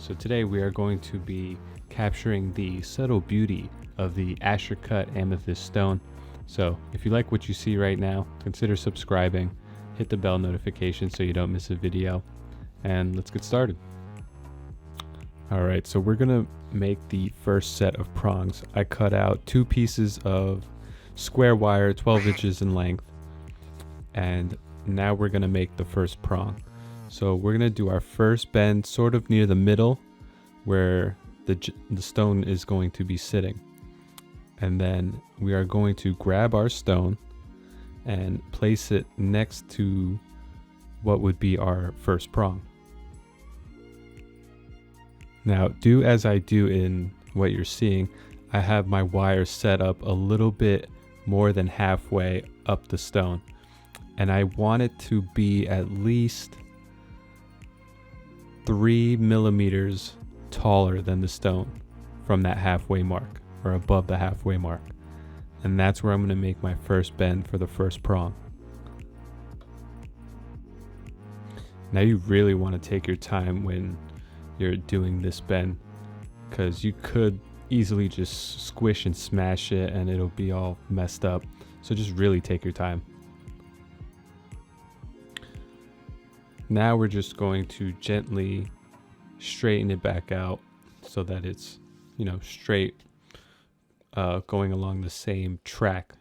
So today we are going to be capturing the subtle beauty of the Asher cut amethyst stone. So if you like what you see right now, consider subscribing, hit the bell notification so you don't miss a video, and let's get started. Alright, so we're gonna make the first set of prongs. I cut out 2 pieces of square wire 12 inches in length, and now we're gonna make the first prong. So we're gonna do our first bend sort of near the middle where the stone is going to be sitting. And then we are going to grab our stone and place it next to what would be our first prong. Now, do as I do in what you're seeing. I have my wire set up a little bit more than halfway up the stone. And I want it to be at least 3 millimeters taller than the stone from that halfway mark, or above the halfway mark. And that's where I'm going to make my first bend for the first prong. Now you really want to take your time when you're doing this bend, because you could easily just squish and smash it and it'll be all messed up. So just really take your time. Now we're just going to gently straighten it back out so that it's, straight, going along the same track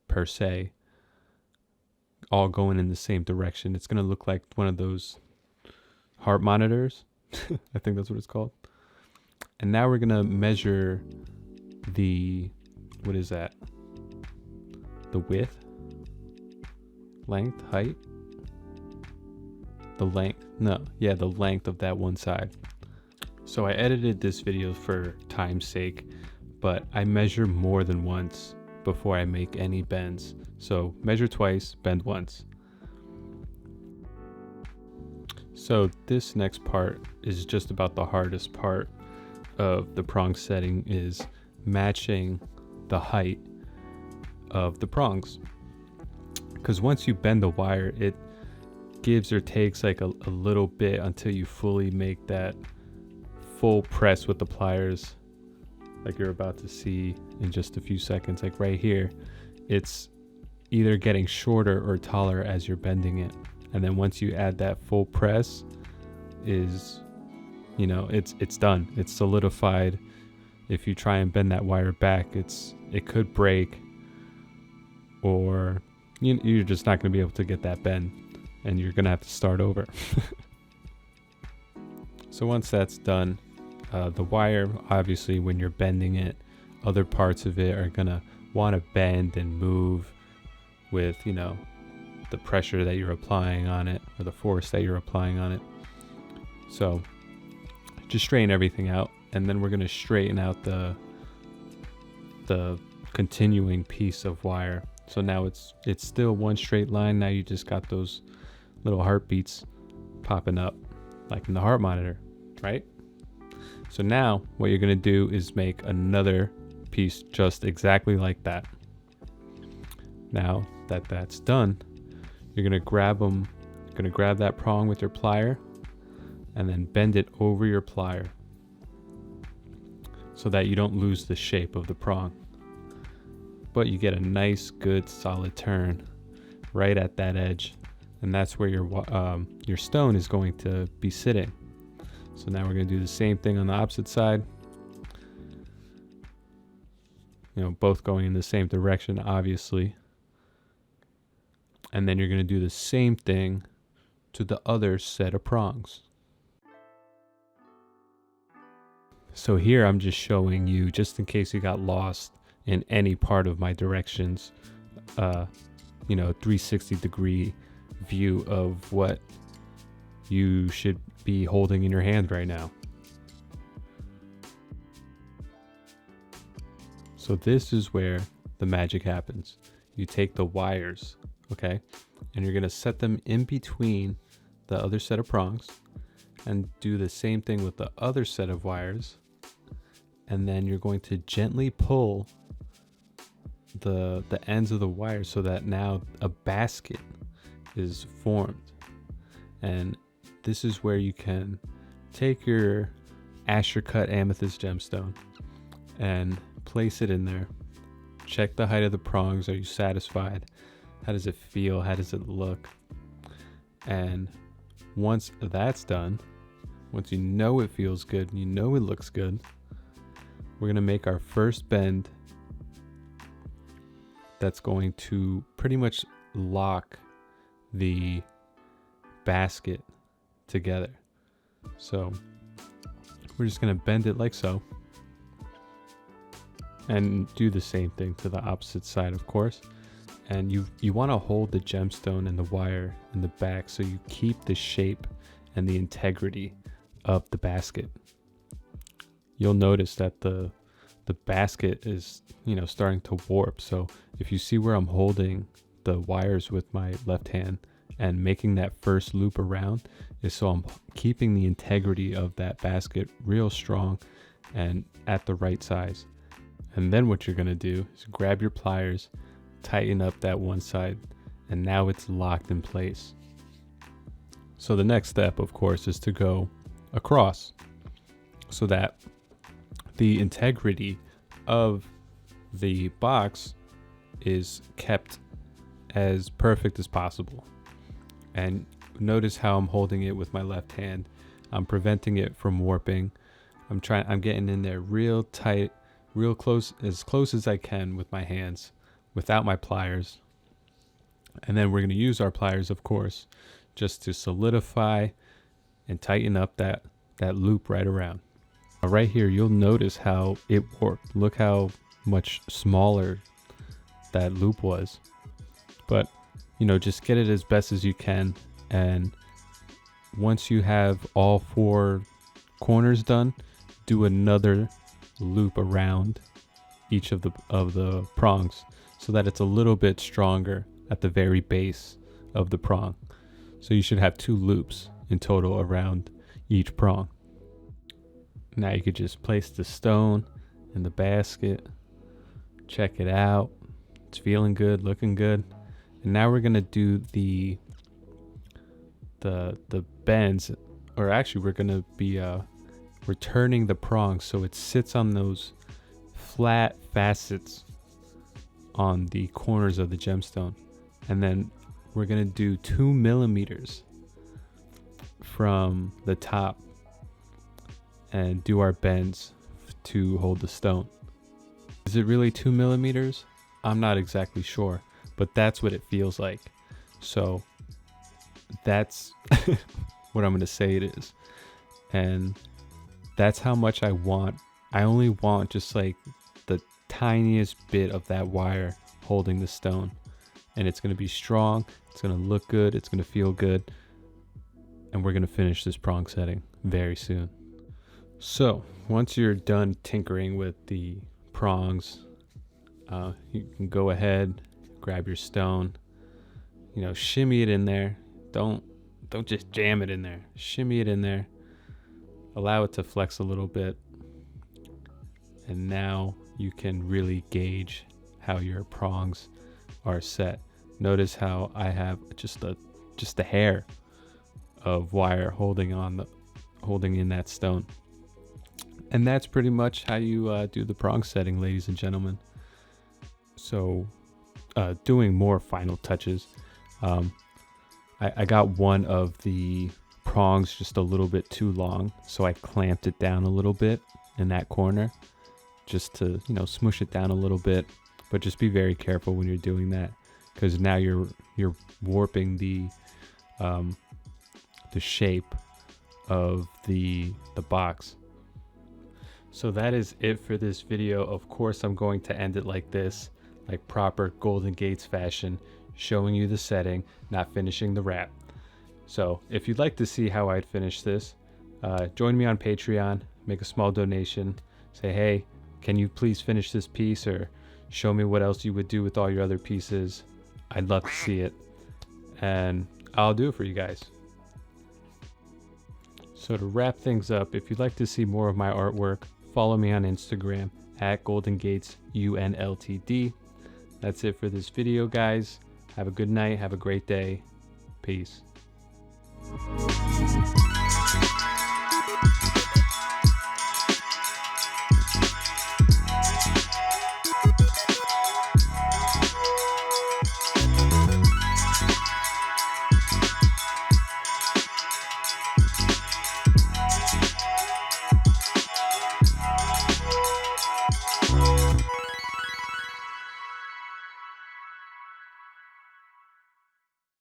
per se, all going in the same direction. It's going to look like one of those heart monitors. I think that's what it's called. And now we're going to measure the, what is that? The width, length, height. The length of that one side. So I edited this video for time's sake, but I measure more than once before I make any bends. So measure twice, bend once. So this next part is just about the hardest part of the prong setting, is matching the height of the prongs. Because once you bend the wire, it gives or takes like a little bit until you fully make that full press with the pliers, like you're about to see in just a few seconds. Like right here, it's either getting shorter or taller as you're bending it. And then once you add that full press, it's done. It's solidified. If you try and bend that wire back, it could break, or you're just not going to be able to get that bend, and you're gonna have to start over. So once that's done, the wire, obviously when you're bending it, other parts of it are gonna want to bend and move with the pressure that you're applying on it, or the force that you're applying on it. So just straighten everything out, and then we're gonna straighten out the continuing piece of wire. So now it's still one straight line. Now you just got those little heartbeats popping up like in the heart monitor, right? So now what you're going to do is make another piece just exactly like that. Now that that's done, you're going to grab that prong with your plier and then bend it over your plier so that you don't lose the shape of the prong, but you get a nice, good, solid turn right at that edge. And that's where your stone is going to be sitting. So now we're going to do the same thing on the opposite side. Both going in the same direction, obviously. And then you're going to do the same thing to the other set of prongs. So here I'm just showing you, just in case you got lost in any part of my directions, 360-degree view of what you should be holding in your hand right now. So this is where the magic happens. You take the wires, okay, and you're going to set them in between the other set of prongs and do the same thing with the other set of wires. And then you're going to gently pull the ends of the wire so that now a basket is formed. And this is where you can take your Asher cut amethyst gemstone and place it in there. Check the height of the prongs. Are you satisfied? How does it feel? How does it look? And once that's done, once you know it feels good, you know it looks good, we're going to make our first bend that's going to pretty much lock the basket together. So we're just going to bend it like so, and do the same thing to the opposite side, of course. And you want to hold the gemstone and the wire in the back so you keep the shape and the integrity of the basket. You'll notice that the basket is, starting to warp. So if you see where I'm holding the wires with my left hand and making that first loop around, is so I'm keeping the integrity of that basket real strong and at the right size. And then what you're going to do is grab your pliers, tighten up that one side, and now it's locked in place. So the next step, of course, is to go across so that the integrity of the box is kept as perfect as possible. And notice how I'm holding it with my left hand. I'm preventing it from warping. I'm getting in there real tight, real close as I can with my hands without my pliers. And then we're going to use our pliers, of course, just to solidify and tighten up that loop right around. Right here, you'll notice how it warped. Look how much smaller that loop was. But, just get it as best as you can. And once you have all 4 corners done, do another loop around each of the prongs so that it's a little bit stronger at the very base of the prong. So you should have 2 loops in total around each prong. Now you could just place the stone in the basket, check it out. It's feeling good, looking good. And now we're gonna do the bends, or actually we're gonna be we're turning the prongs so it sits on those flat facets on the corners of the gemstone. And then we're gonna do 2 millimeters from the top and do our bends to hold the stone. Is it really 2 millimeters? I'm not exactly sure, but that's what it feels like. So that's what I'm gonna say it is. And that's how much I want. I only want just like the tiniest bit of that wire holding the stone. And it's gonna be strong, it's gonna look good, it's gonna feel good. And we're gonna finish this prong setting very soon. So once you're done tinkering with the prongs, you can go ahead, grab your stone, shimmy it in there. Don't just jam it in there. Shimmy it in there. Allow it to flex a little bit. And now you can really gauge how your prongs are set. Notice how I have just a hair of wire holding in that stone. And that's pretty much how you do the prong setting, ladies and gentlemen. So doing more final touches, I got one of the prongs just a little bit too long, so I clamped it down a little bit in that corner just to smush it down a little bit. But just be very careful when you're doing that, because now you're warping the shape of the box. So that is it for this video. Of course, I'm going to end it like this, like proper Golden Gates fashion, showing you the setting, not finishing the wrap. So if you'd like to see how I'd finish this, join me on Patreon, make a small donation, say, hey, can you please finish this piece, or show me what else you would do with all your other pieces. I'd love to see it, and I'll do it for you guys. So to wrap things up, if you'd like to see more of my artwork, follow me on Instagram at GoldenGatesUNLTD. That's it for this video, guys. Have a good night. Have a great day. Peace.